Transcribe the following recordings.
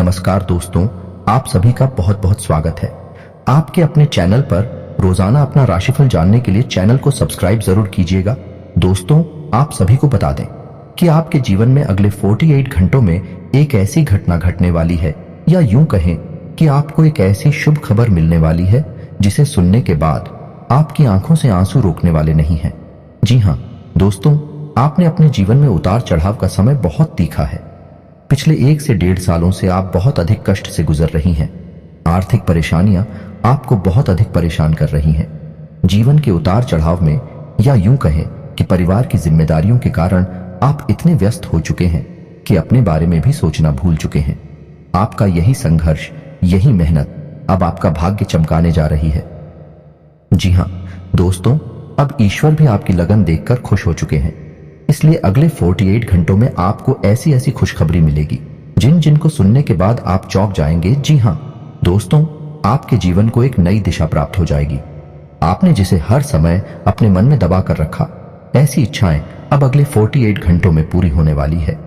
नमस्कार दोस्तों, आप सभी का बहुत बहुत स्वागत है आपके अपने चैनल पर। रोजाना अपना राशिफल जानने के लिए चैनल को सब्सक्राइब जरूर कीजिएगा। दोस्तों, आप सभी को बता दें कि आपके जीवन में अगले 48 घंटों में एक ऐसी घटना घटने वाली है, या यूं कहें कि आपको एक ऐसी शुभ खबर मिलने वाली है जिसे सुनने के बाद आपकी आंखों से आंसू रोकने वाले नहीं हैं। जी हाँ दोस्तों, आपने अपने जीवन में उतार चढ़ाव का समय बहुत तीखा है। पिछले 1 से 1.5 सालों से आप बहुत अधिक कष्ट से गुजर रही हैं। आर्थिक परेशानियां आपको बहुत अधिक परेशान कर रही हैं। जीवन के उतार चढ़ाव में, या यूं कहें कि परिवार की जिम्मेदारियों के कारण आप इतने व्यस्त हो चुके हैं कि अपने बारे में भी सोचना भूल चुके हैं। आपका यही संघर्ष, यही मेहनत अब आपका भाग्य चमकाने जा रही है। जी हाँ दोस्तों, अब ईश्वर भी आपकी लगन देखकर खुश हो चुके हैं। इसलिए अगले 48 घंटों में आपको ऐसी ऐसी खुशखबरी मिलेगी जिनको सुनने के बाद आप चौंक जाएंगे। जी हाँ दोस्तों, आपके जीवन को एक नई दिशा प्राप्त हो जाएगी। आपने जिसे हर समय अपने मन में दबा कर रखा, ऐसी इच्छाएं अब अगले 48 घंटों में पूरी होने वाली है।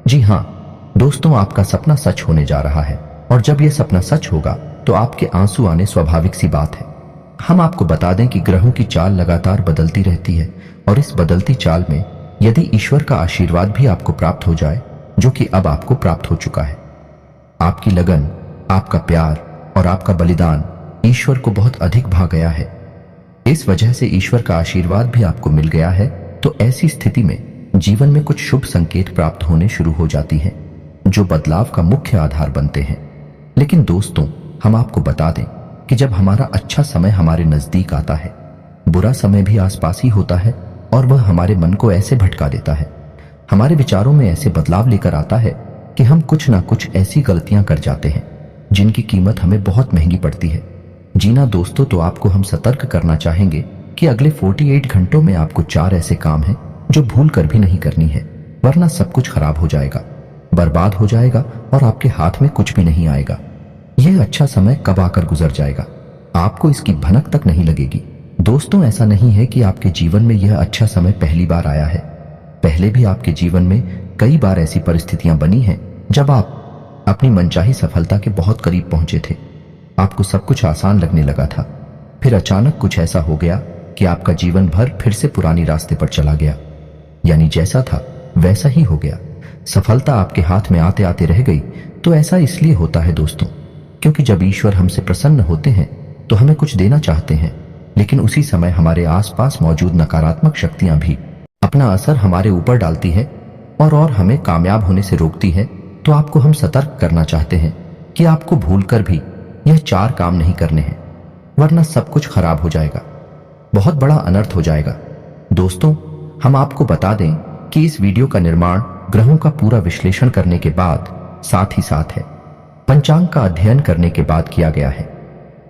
जी हाँ दोस्तों, आपका सपना सच होने जा रहा है, और जब यह सपना सच होगा तो आपके आंसू आने स्वाभाविक सी बात है। हम आपको बता दें कि ग्रहों की चाल लगातार बदलती रहती है, और इस बदलती चाल में यदि ईश्वर का आशीर्वाद भी आपको प्राप्त हो जाए, जो कि अब आपको प्राप्त हो चुका है, आपकी लगन, आपका प्यार और आपका बलिदान ईश्वर को बहुत अधिक भा गया है। इस वजह से ईश्वर का आशीर्वाद भी आपको मिल गया है। तो ऐसी स्थिति में जीवन में कुछ शुभ संकेत प्राप्त होने शुरू हो जाती हैं, जो बदलाव का मुख्य आधार बनते हैं। लेकिन दोस्तों, हम आपको बता दें कि जब हमारा अच्छा समय हमारे नजदीक आता है, बुरा समय भी आसपास ही होता है, और वह हमारे मन को ऐसे भटका देता है, हमारे विचारों में ऐसे बदलाव लेकर आता है कि हम कुछ ना कुछ ऐसी गलतियां कर जाते हैं जिनकी कीमत हमें बहुत महंगी पड़ती है। जीना दोस्तों, तो आपको हम सतर्क करना चाहेंगे कि अगले 48 घंटों में आपको 4 ऐसे काम हैं जो भूल कर भी नहीं करनी है, वरना सब कुछ खराब हो जाएगा, बर्बाद हो जाएगा और आपके हाथ में कुछ भी नहीं आएगा। यह अच्छा समय कब आकर गुजर जाएगा, आपको इसकी भनक तक नहीं लगेगी। दोस्तों, ऐसा नहीं है कि आपके जीवन में यह अच्छा समय पहली बार आया है। पहले भी आपके जीवन में कई बार ऐसी परिस्थितियां बनी हैं जब आप अपनी मनचाही सफलता के बहुत करीब पहुंचे थे। आपको सब कुछ आसान लगने लगा था, फिर अचानक कुछ ऐसा हो गया कि आपका जीवन भर फिर से पुरानी रास्ते पर चला गया। यानी जैसा था वैसा ही हो गया। सफलता आपके हाथ में आते आते रह गई। तो ऐसा इसलिए होता है दोस्तों, क्योंकि जब ईश्वर हमसे प्रसन्न होते हैं तो हमें कुछ देना चाहते हैं, लेकिन उसी समय हमारे आसपास मौजूद नकारात्मक शक्तियां भी अपना असर हमारे ऊपर डालती है और हमें कामयाब होने से रोकती है। तो आपको हम सतर्क करना चाहते हैं कि आपको भूलकर भी यह 4 काम नहीं करने हैं, वरना सब कुछ खराब हो जाएगा, बहुत बड़ा अनर्थ हो जाएगा। दोस्तों, हम आपको बता दें कि इस वीडियो का निर्माण ग्रहों का पूरा विश्लेषण करने के बाद, साथ ही साथ है पंचांग का अध्ययन करने के बाद किया गया है।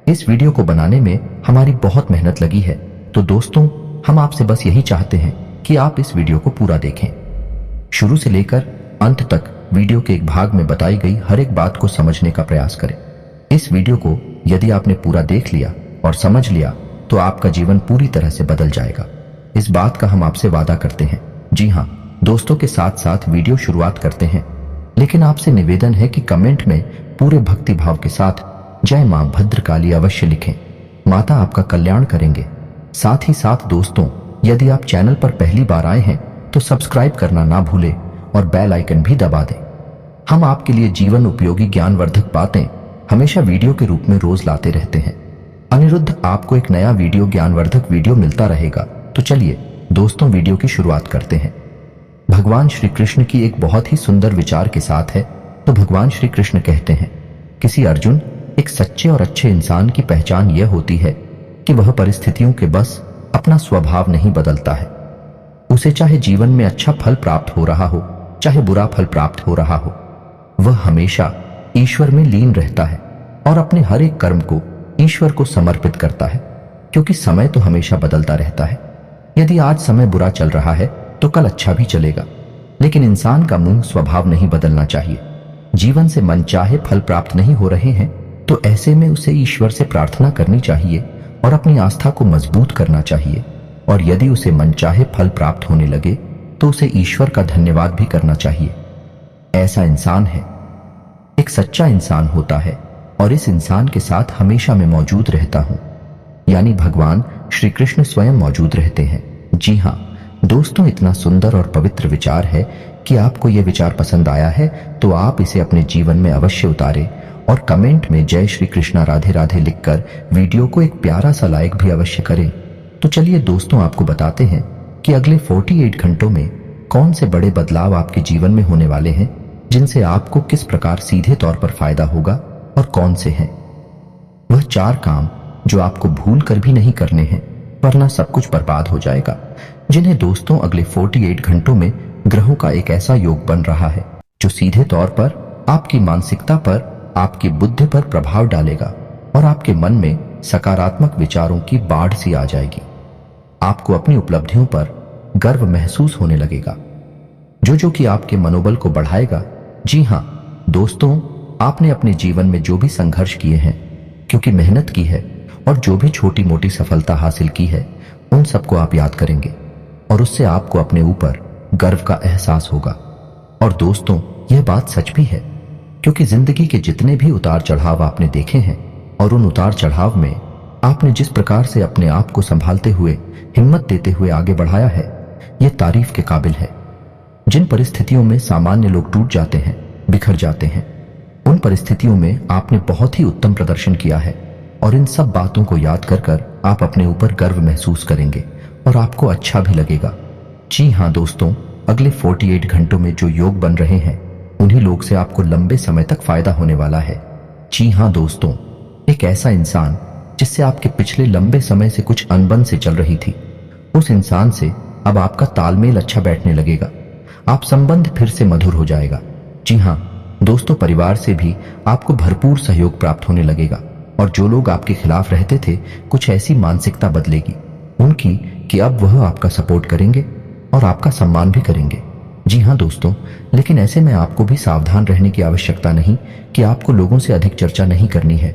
इस वीडियो को बनाने में हमारी बहुत मेहनत लगी है। तो दोस्तों, हम आपसे बस यही चाहते हैं कि आप इस वीडियो को पूरा देखें, शुरू से लेकर अंत तक वीडियो के एक भाग में बताई गई हर एक बात को समझने का प्रयास करें। इस वीडियो को यदि आपने पूरा देख लिया और समझ लिया तो आपका जीवन पूरी तरह से बदल जाएगा। इस बात का हम आपसे वादा करते हैं। जी हाँ दोस्तों, के साथ साथ वीडियो शुरुआत करते हैं, लेकिन आपसे निवेदन है कि कमेंट में पूरे भक्ति भाव के साथ जय मां भद्रकाली अवश्य लिखें। माता आपका कल्याण करेंगे। साथ ही साथ दोस्तों, यदि आप चैनल पर पहली बार आए हैं तो सब्सक्राइब करना ना भूलें और बेल आइकन भी दबा दें। हम आपके लिए जीवन उपयोगी ज्ञानवर्धक बातें हमेशा वीडियो के रूप में रोज लाते रहते हैं। अनिरुद्ध आपको एक नया वीडियो ज्ञानवर्धक वीडियो मिलता रहेगा। तो चलिए दोस्तों, वीडियो की शुरुआत करते हैं। भगवान श्री कृष्ण की एक बहुत ही सुंदर विचार के साथ है। तो भगवान श्री कृष्ण कहते हैं, किसी अर्जुन, एक सच्चे और अच्छे इंसान की पहचान यह होती है कि वह परिस्थितियों के बस अपना स्वभाव नहीं बदलता है। उसे चाहे जीवन में अच्छा फल प्राप्त हो रहा हो, चाहे बुरा फल प्राप्त हो रहा हो, वह हमेशा ईश्वर में लीन रहता है और अपने हर एक कर्म को ईश्वर को समर्पित करता है, क्योंकि समय तो हमेशा बदलता रहता है। यदि आज समय बुरा चल रहा है तो कल अच्छा भी चलेगा, लेकिन इंसान का मूल स्वभाव नहीं बदलना चाहिए। जीवन से मनचाहे फल प्राप्त नहीं हो रहे हैं तो ऐसे में उसे ईश्वर से प्रार्थना करनी चाहिए और अपनी आस्था को मजबूत करना चाहिए। और यदि उसे मनचाहे फल प्राप्त होने लगे तो उसे ईश्वर का धन्यवाद भी करना चाहिए। ऐसा इंसान है एक सच्चा इंसान होता है और इस इंसान के साथ हमेशा मैं मौजूद रहता हूं, यानी भगवान श्री कृष्ण स्वयं मौजूद रहते हैं। जी हाँ दोस्तों, इतना सुंदर और पवित्र विचार है कि आपको यह विचार पसंद आया है तो आप इसे अपने जीवन में अवश्य उतारें और कमेंट में जय श्री कृष्णा राधे राधे लिखकर वीडियो को एक प्यारा सा लाइक भी अवश्य करें। तो चलिए दोस्तों, आपको बताते हैं कि अगले 48 घंटों में कौन से बड़े बदलाव आपके जीवन में होने वाले हैं, जिनसे आपको किस प्रकार सीधे तौर पर फायदा होगा और कौन से हैं। वह 4 काम जो आपको भूल कर भी नहीं करने हैं, वरना सब कुछ बर्बाद हो जाएगा, जिन्हें दोस्तों अगले 48 घंटों में ग्रहों का एक ऐसा योग बन रहा है जो सीधे तौर पर आपकी मानसिकता पर, आपकी बुद्धि पर प्रभाव डालेगा और आपके मन में सकारात्मक विचारों की बाढ़ सी आ जाएगी। आपको अपनी उपलब्धियों पर गर्व महसूस होने लगेगा, जो कि आपके मनोबल को बढ़ाएगा। जी हाँ दोस्तों, आपने अपने जीवन में जो भी संघर्ष किए हैं, क्योंकि मेहनत की है और जो भी छोटी मोटी सफलता हासिल की है, उन सबको आप याद करेंगे और उससे आपको अपने ऊपर गर्व का एहसास होगा। और दोस्तों, यह बात सच भी है, क्योंकि जिंदगी के जितने भी उतार चढ़ाव आपने देखे हैं और उन उतार चढ़ाव में आपने जिस प्रकार से अपने आप को संभालते हुए, हिम्मत देते हुए आगे बढ़ाया है, यह तारीफ के काबिल है। जिन परिस्थितियों में सामान्य लोग टूट जाते हैं, बिखर जाते हैं, उन परिस्थितियों में आपने बहुत ही उत्तम प्रदर्शन किया है और इन सब बातों को याद कर कर आप अपने ऊपर गर्व महसूस करेंगे और आपको अच्छा भी लगेगा। जी हाँ दोस्तों, अगले 48 घंटों में जो योग बन रहे हैं, उन्हीं लोग से आपको लंबे समय तक फायदा होने वाला है। जी हाँ दोस्तों, एक ऐसा इंसान जिससे आपके पिछले लंबे समय से कुछ अनबन से चल रही थी, उस इंसान से अब आपका तालमेल अच्छा बैठने लगेगा, आप संबंध फिर से मधुर हो जाएगा। जी हाँ दोस्तों, परिवार से भी आपको भरपूर सहयोग प्राप्त होने लगेगा और जो लोग आपके खिलाफ रहते थे, कुछ ऐसी मानसिकता बदलेगी उनकी कि अब वह आपका सपोर्ट करेंगे और आपका सम्मान भी करेंगे। जी हाँ दोस्तों, लेकिन ऐसे में आपको भी सावधान रहने की आवश्यकता नहीं कि आपको लोगों से अधिक चर्चा नहीं करनी है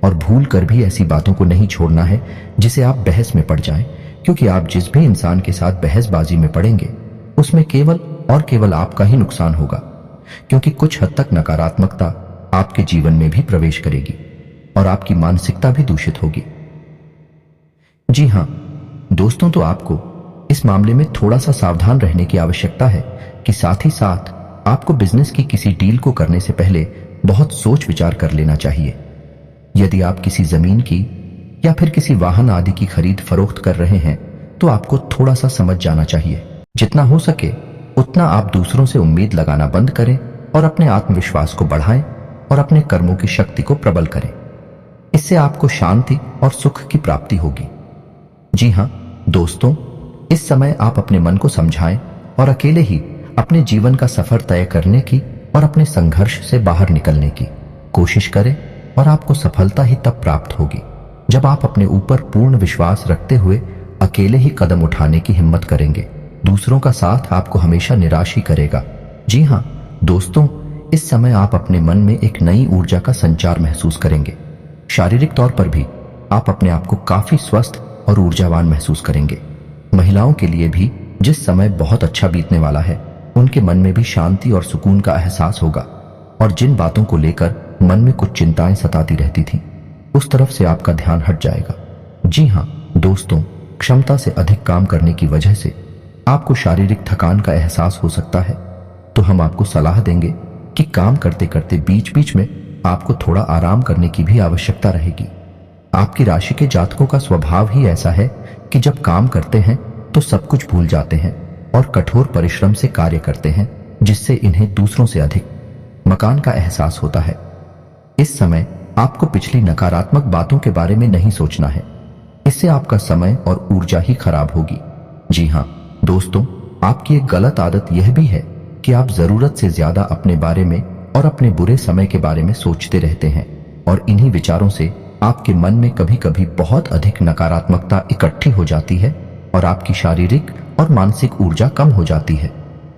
और भूल कर भी ऐसी बातों को नहीं छोड़ना है जिसे आप बहस में पड़ जाएं, क्योंकि आप जिस भी इंसान के साथ बहसबाजी में पड़ेंगे, उसमें केवल और केवल आपका ही नुकसान होगा, क्योंकि कुछ हद तक नकारात्मकता आपके जीवन में भी प्रवेश करेगी और आपकी मानसिकता भी दूषित होगी। जी हाँ दोस्तों, तो आपको इस मामले में थोड़ा सा सावधान रहने की आवश्यकता है कि साथ ही साथ आपको बिजनेस की किसी डील को करने से पहले बहुत सोच विचार कर लेना चाहिए। यदि आप किसी जमीन की या फिर किसी वाहन आदि की खरीद फरोख्त कर रहे हैं, तो आपको थोड़ा सा समझ जाना चाहिए। जितना हो सके उतना आप दूसरों से उम्मीद लगाना बंद करें और अपने आत्मविश्वास को बढ़ाएं और अपने कर्मों की शक्ति को प्रबल करें। इससे आपको शांति और सुख की प्राप्ति होगी। जी हाँ दोस्तों, इस समय आप अपने मन को समझाएं और अकेले ही अपने जीवन का सफर तय करने की और अपने संघर्ष से बाहर निकलने की कोशिश करें और आपको सफलता ही तब प्राप्त होगी जब आप अपने ऊपर पूर्ण विश्वास रखते हुए अकेले ही कदम उठाने की हिम्मत करेंगे। दूसरों का साथ आपको हमेशा निराश ही करेगा। जी हाँ दोस्तों, इस समय आप अपने मन में एक नई ऊर्जा का संचार महसूस करेंगे। शारीरिक तौर पर भी आप अपने आप को काफी स्वस्थ और ऊर्जावान महसूस करेंगे। महिलाओं के लिए भी जिस समय बहुत अच्छा बीतने वाला है, उनके मन में भी शांति और सुकून का एहसास होगा और जिन बातों को लेकर मन में कुछ चिंताएं सताती रहती थीं, उस तरफ से आपका ध्यान हट जाएगा। जी हाँ दोस्तों, क्षमता से अधिक काम करने की वजह से आपको शारीरिक थकान का एहसास हो सकता है, तो हम आपको सलाह देंगे कि काम करते करते बीच बीच में आपको थोड़ा आराम करने की भी आवश्यकता रहेगी। आपकी राशि के जातकों का स्वभाव ही ऐसा है कि जब काम करते हैं तो सब कुछ भूल जाते हैं और कठोर परिश्रम से कार्य करते हैं, जिससे इन्हें दूसरों से अधिक मकान का एहसास होता है। इस समय आपको पिछली नकारात्मक बातों के बारे में नहीं सोचना है, इससे आपका समय और ऊर्जा ही खराब होगी। जी हाँ दोस्तों, आपकी एक गलत आदत यह भी है कि आप जरूरत से ज्यादा अपने बारे में और अपने बुरे समय के बारे में सोचते रहते हैं और इन्हीं विचारों से आपके मन में कभी कभी बहुत अधिक नकारात्मकता इकट्ठी हो जाती है और आपकी शारीरिक और मानसिक ऊर्जा कम हो जाती है।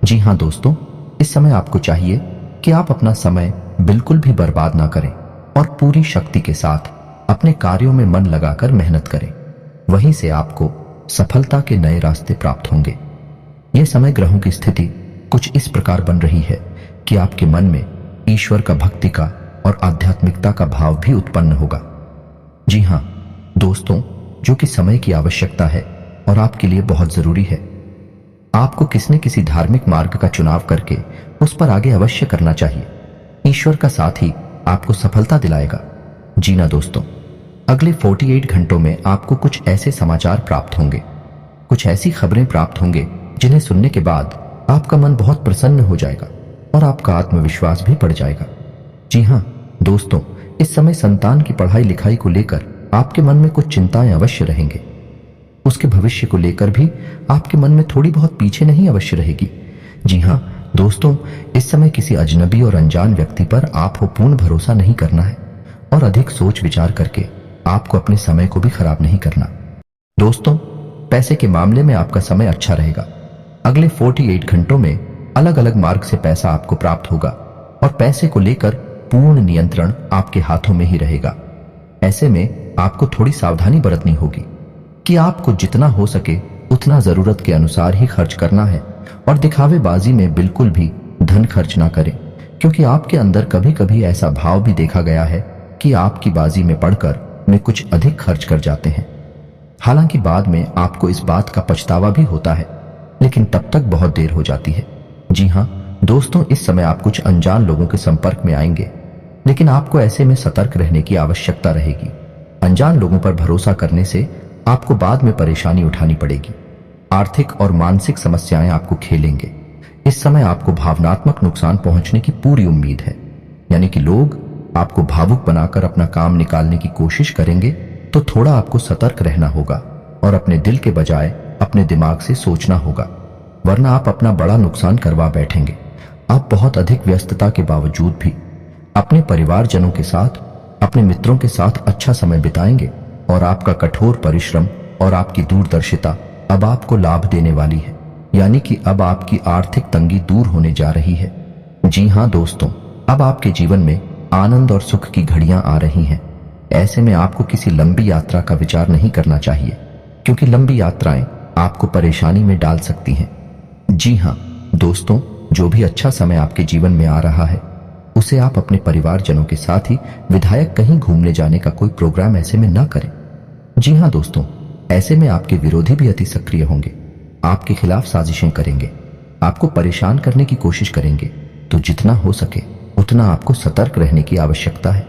जी हाँ दोस्तों, इस समय आपको चाहिए कि आप अपना समय बिल्कुल भी बर्बाद ना करें और पूरी शक्ति के साथ अपने कार्यों में मन लगाकर मेहनत करें। वहीं से आपको सफलता के नए रास्ते प्राप्त होंगे। यह समय ग्रहों की स्थिति कुछ इस प्रकार बन रही है कि आपके मन में ईश्वर का, भक्ति का और आध्यात्मिकता का भाव भी उत्पन्न होगा। जी हाँ दोस्तों, जो कि समय की आवश्यकता है और आपके लिए बहुत जरूरी है। आपको किसी न किसी धार्मिक मार्ग का चुनाव करके उस पर आगे अवश्य करना चाहिए। ईश्वर का साथ ही आपको सफलता दिलाएगा। जी ना दोस्तों, अगले 48 घंटों में आपको कुछ ऐसे समाचार प्राप्त होंगे, कुछ ऐसी खबरें प्राप्त होंगे जिन्हें सुनने के बाद आपका मन बहुत प्रसन्न हो जाएगा और आपका आत्मविश्वास भी बढ़ जाएगा। जी हाँ दोस्तों, इस समय संतान की पढ़ाई लिखाई को लेकर आपके मन में कुछ चिंताएं अवश्य रहेंगे। उसके भविष्य को लेकर भी आपके मन में थोड़ी बहुत पीछे नहीं अवश्य रहेगी। जी हाँ दोस्तों, इस समय किसी अजनबी और अनजान व्यक्ति पर आप हो पूर्ण भरोसा नहीं करना है और अधिक सोच विचार करके आपको अपने समय को भी खराब नहीं करना। दोस्तों, पैसे के मामले में आपका समय अच्छा रहेगा। अगले 48 घंटों में अलग अलग मार्ग से पैसा आपको प्राप्त होगा और पैसे को लेकर पूर्ण नियंत्रण आपके हाथों में ही रहेगा। ऐसे में आपको थोड़ी सावधानी बरतनी होगी कि आपको जितना हो सके उतना जरूरत के अनुसार ही खर्च करना है और दिखावेबाजी में बिल्कुल भी धन खर्च ना करें, क्योंकि आपके अंदर कभी कभी ऐसा भाव भी देखा गया है कि आपकी बाजी में पड़कर में कुछ अधिक खर्च कर जाते हैं। हालांकि बाद में आपको इस बात का पछतावा भी होता है, लेकिन तब तक बहुत देर हो जाती है। जी हाँ दोस्तों, इस समय आप कुछ अनजान लोगों के संपर्क में आएंगे, लेकिन आपको ऐसे में सतर्क रहने की आवश्यकता रहेगी। अनजान लोगों पर भरोसा करने से आपको बाद में परेशानी उठानी पड़ेगी। आर्थिक और मानसिक समस्याएं आपको खेलेंगे। इस समय आपको भावनात्मक नुकसान पहुंचने की पूरी उम्मीद है, यानी कि लोग आपको भावुक बनाकर अपना काम निकालने की कोशिश करेंगे, तो थोड़ा आपको सतर्क रहना होगा और अपने दिल के बजाय अपने दिमाग से सोचना होगा, वरना आप अपना बड़ा नुकसान करवा बैठेंगे। आप बहुत अधिक व्यस्तता के बावजूद भी अपने परिवारजनों के साथ, अपने मित्रों के साथ अच्छा समय बिताएंगे और आपका कठोर परिश्रम और आपकी दूरदर्शिता अब आपको लाभ देने वाली है, यानी कि अब आपकी आर्थिक तंगी दूर होने जा रही है। जी हाँ दोस्तों, अब आपके जीवन में आनंद और सुख की घड़ियां आ रही हैं। ऐसे में आपको किसी लंबी यात्रा का विचार नहीं करना चाहिए, क्योंकि लंबी यात्राएं आपको परेशानी में डाल सकती हैं। जी हाँ दोस्तों, जो भी अच्छा समय आपके जीवन में आ रहा है उसे आप अपने परिवारजनों के साथ ही विधायक कहीं घूमने जाने का कोई प्रोग्राम ऐसे में ना करें। जी हाँ दोस्तों, ऐसे में आपके विरोधी भी अति सक्रिय होंगे, आपके खिलाफ साजिशें करेंगे, आपको परेशान करने की कोशिश करेंगे। तो जितना हो सके उतना आपको सतर्क रहने की आवश्यकता है।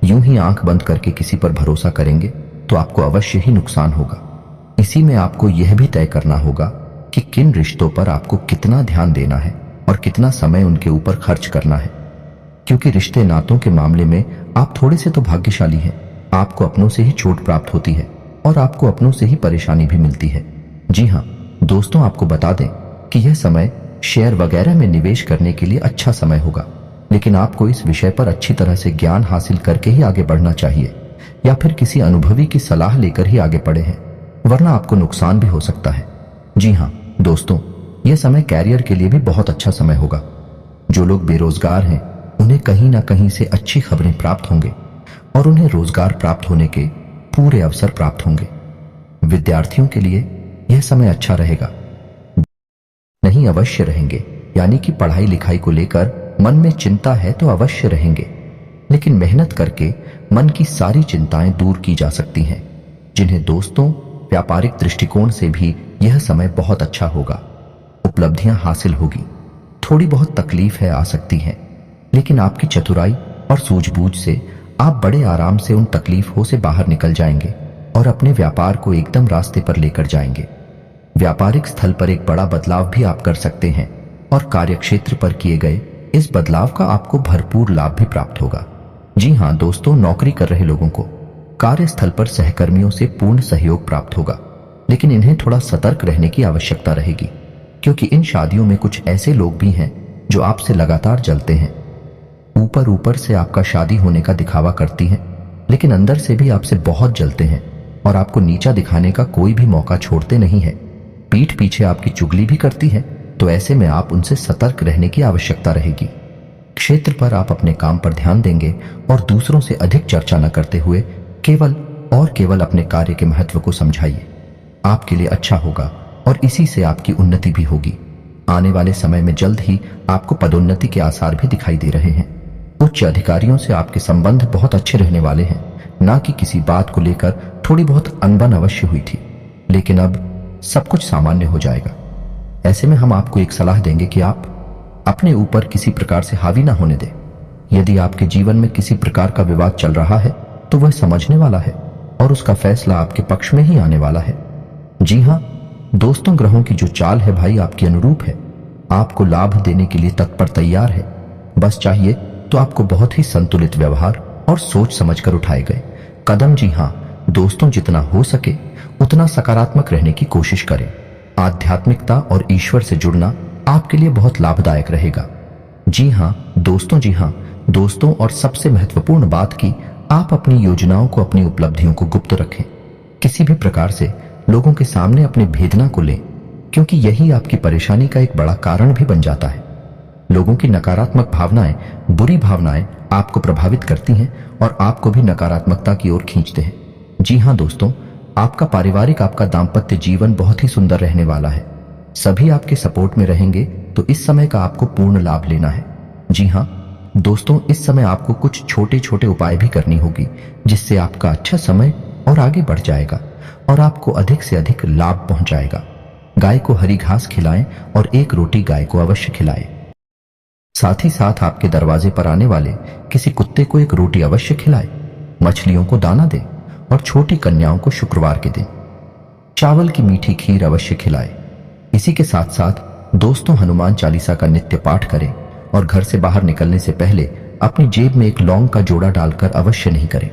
यूं ही आंख बंद करके किसी पर भरोसा करेंगे तो आपको अवश्य ही नुकसान होगा। इसी में आपको यह भी तय करना होगा कि किन रिश्तों पर आपको कितना ध्यान देना है और कितना समय उनके ऊपर खर्च करना है, क्योंकि रिश्ते नातों के मामले में आप थोड़े से तो भाग्यशाली हैं। आपको अपनों से ही चोट प्राप्त होती है और आपको अपनों से ही परेशानी भी मिलती है। जी हाँ दोस्तों, आपको बता दें कि यह समय शेयर वगैरह में निवेश करने के लिए अच्छा समय होगा, लेकिन आपको इस विषय पर अच्छी तरह से ज्ञान हासिल करके ही आगे बढ़ना चाहिए, या फिर किसी अनुभवी की सलाह लेकर ही आगे बढ़े हैं, वरना आपको नुकसान भी हो सकता है। जी हाँ दोस्तों, यह समय कैरियर के लिए भी बहुत अच्छा समय होगा। जो लोग बेरोजगार हैं उन्हें कहीं ना कहीं से अच्छी खबरें प्राप्त होंगे और उन्हें रोजगार प्राप्त होने के पूरे अवसर प्राप्त होंगे। विद्यार्थियों के लिए यह समय अच्छा रहेगा, नहीं अवश्य रहेंगे, यानी कि पढ़ाई लिखाई को लेकर मन में चिंता है तो अवश्य रहेंगे, लेकिन मेहनत करके मन की सारी चिंताएं दूर की जा सकती हैं। जिन्हें दोस्तों व्यापारिक दृष्टिकोण से भी यह समय बहुत अच्छा होगा। उपलब्धियां हासिल होगी, थोड़ी बहुत तकलीफ है आ सकती है, लेकिन आपकी चतुराई और सूझबूझ से आप बड़े आराम से उन तकलीफों से बाहर निकल जाएंगे और अपने व्यापार को एकदम रास्ते पर लेकर जाएंगे। व्यापारिक स्थल पर एक बड़ा बदलाव भी आप कर सकते हैं और कार्यक्षेत्र पर किए गए इस बदलाव का आपको भरपूर लाभ भी प्राप्त होगा। जी हाँ दोस्तों, नौकरी कर रहे लोगों को कार्यस्थल पर सहकर्मियों से पूर्ण सहयोग प्राप्त होगा, लेकिन इन्हें थोड़ा सतर्क रहने की आवश्यकता रहेगी, क्योंकि इन शादियों में कुछ ऐसे लोग भी हैं जो आपसे लगातार जलते हैं। ऊपर ऊपर से आपका शादी होने का दिखावा करती हैं, लेकिन अंदर से भी आपसे बहुत जलते हैं और आपको नीचा दिखाने का कोई भी मौका छोड़ते नहीं है। पीठ पीछे आपकी चुगली भी करती है, तो ऐसे में आप उनसे सतर्क रहने की आवश्यकता रहेगी। क्षेत्र पर आप अपने काम पर ध्यान देंगे और दूसरों से अधिक चर्चा न करते हुए केवल और केवल अपने कार्य के महत्व को समझाइए। आपके लिए अच्छा होगा और इसी से आपकी उन्नति भी होगी। आने वाले समय में जल्द ही आपको पदोन्नति के आसार भी दिखाई दे रहे हैं। उच्च अधिकारियों से आपके संबंध बहुत अच्छे रहने वाले हैं। ना कि किसी बात को लेकर थोड़ी बहुत अनबन अवश्य हुई थी, लेकिन अब सब कुछ सामान्य हो जाएगा। ऐसे में हम आपको एक सलाह देंगे कि आप अपने ऊपर किसी प्रकार से हावी ना होने दें। यदि आपके जीवन में किसी प्रकार का विवाद चल रहा है तो वह समझने वाला है और उसका फैसला आपके पक्ष में ही आने वाला है। जी हाँ दोस्तों, ग्रहों की जो चाल है भाई आपके अनुरूप है, आपको लाभ देने के लिए तत्पर तैयार है। बस चाहिए तो आपको बहुत ही संतुलित व्यवहार और सोच समझकर उठाए गए कदम। जी हाँ दोस्तों, जितना हो सके उतना सकारात्मक रहने की कोशिश करें। आध्यात्मिकता और ईश्वर से जुड़ना आपके लिए बहुत लाभदायक रहेगा। जी हाँ दोस्तों, जी हाँ दोस्तों, और सबसे महत्वपूर्ण बात कि आप अपनी योजनाओं को, अपनी उपलब्धियों को गुप्त रखें। किसी भी प्रकार से लोगों के सामने अपने भेदना को लें, क्योंकि यही आपकी परेशानी का एक बड़ा कारण भी बन जाता है। लोगों की नकारात्मक भावनाएं, बुरी भावनाएं आपको प्रभावित करती हैं और आपको भी नकारात्मकता की ओर खींचते हैं। जी हाँ दोस्तों, आपका पारिवारिक, आपका दाम्पत्य जीवन बहुत ही सुंदर रहने वाला है। सभी आपके सपोर्ट में रहेंगे, तो इस समय का आपको पूर्ण लाभ लेना है। जी हाँ दोस्तों, इस समय आपको कुछ छोटे छोटे उपाय भी करनी होगी, जिससे आपका अच्छा समय और आगे बढ़ जाएगा और आपको अधिक से अधिक लाभ पहुंचाएगा। गाय को हरी घास खिलाएं और एक रोटी गाय को अवश्य खिलाएं। साथ ही साथ आपके दरवाजे पर आने वाले किसी कुत्ते को एक रोटी अवश्य खिलाएं। मछलियों को दाना दें और छोटी कन्याओं को शुक्रवार के दिन चावल की मीठी खीर अवश्य खिलाएं। इसी के साथ साथ दोस्तों, हनुमान चालीसा का नित्य पाठ करें और घर से बाहर निकलने से पहले अपनी जेब में एक लौंग का जोड़ा डालकर अवश्य नहीं करें।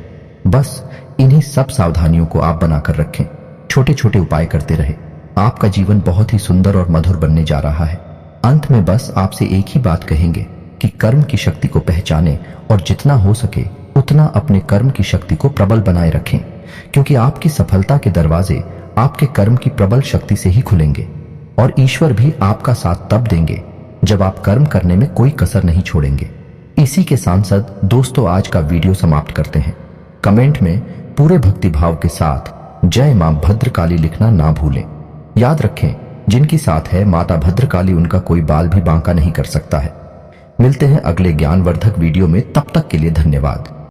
बस इन्हीं सब सावधानियों को आप बनाकर रखें, छोटे छोटे उपाय करते रहे। आपका जीवन बहुत ही सुंदर और मधुर बनने जा रहा है। अंत में बस आपसे एक ही बात कहेंगे कि कर्म की शक्ति को पहचानें और जितना हो सके उतना अपने कर्म की शक्ति को प्रबल बनाए रखें, क्योंकि आपकी सफलता के दरवाजे आपके कर्म की प्रबल शक्ति से ही खुलेंगे और ईश्वर भी आपका साथ तब देंगे जब आप कर्म करने में कोई कसर नहीं छोड़ेंगे। इसी के सांसद दोस्तों, आज का वीडियो समाप्त करते हैं। कमेंट में पूरे भक्तिभाव के साथ जय मां भद्रकाली लिखना ना भूलें। याद रखें, जिनकी साथ है माता भद्रकाली, उनका कोई बाल भी बांका नहीं कर सकता है। मिलते हैं अगले ज्ञानवर्धक वीडियो में, तब तक के लिए धन्यवाद।